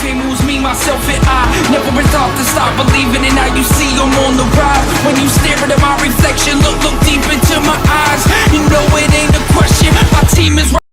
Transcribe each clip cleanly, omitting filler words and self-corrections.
fame moves me, myself and I. Never been taught to stop believing, and now you see I'm on the rise. When you stare at my reflection, look deep into my eyes. You know it ain't a question, my team is right.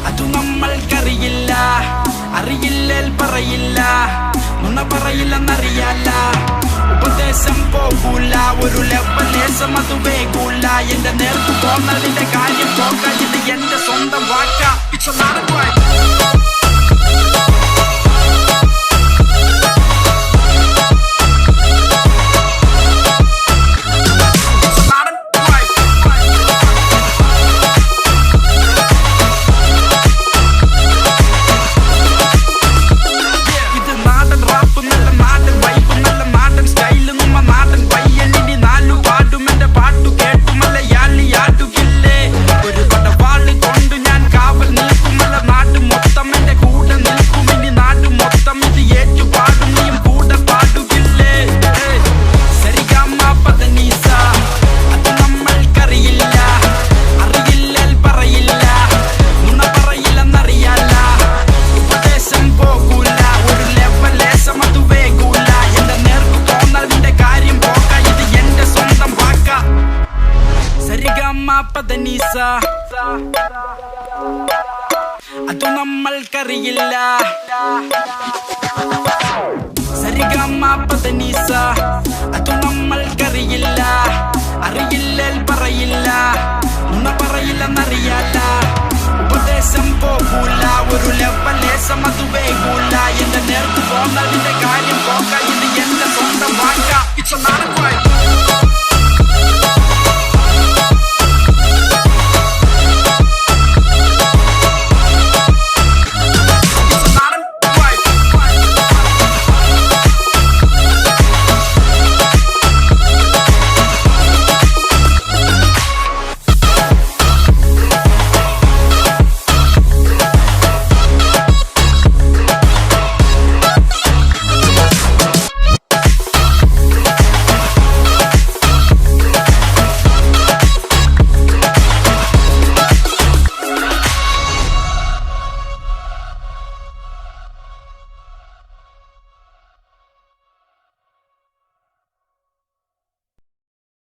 അത് നമ്മൾക്കറിയില്ല, അറിയില്ലേൽ പറയില്ല, നുണ പറയില്ലെന്നറിയാല. ഉപദേശം പോകൂല, ഒരു ലെവലേശം അത് വേകൂല. എന്റെ നേർക്ക് പോന്നതിന്റെ കാര്യം പോകാൻ ഇത് എന്റെ സ്വന്തം വാക്ക. It's a lot of work. അത് നമ്മൾക്കറിയില്ല, സരിഗമ പദനിസ. അത് നമ്മൾക്കറിയില്ല, അറിയില്ലേൽ പറയില്ല, നുണ പറയില്ലെന്നറിയാല. ഉപദേശം പോകൂല, ഒരു ലെവലേശം അത് വേകൂല. എന്റെ നേർക്ക് പോന്നതിന്റെ കാര്യം പോകാൻ ഇത് എന്റെ സ്വന്തം വാക്ക. It's a lot of work.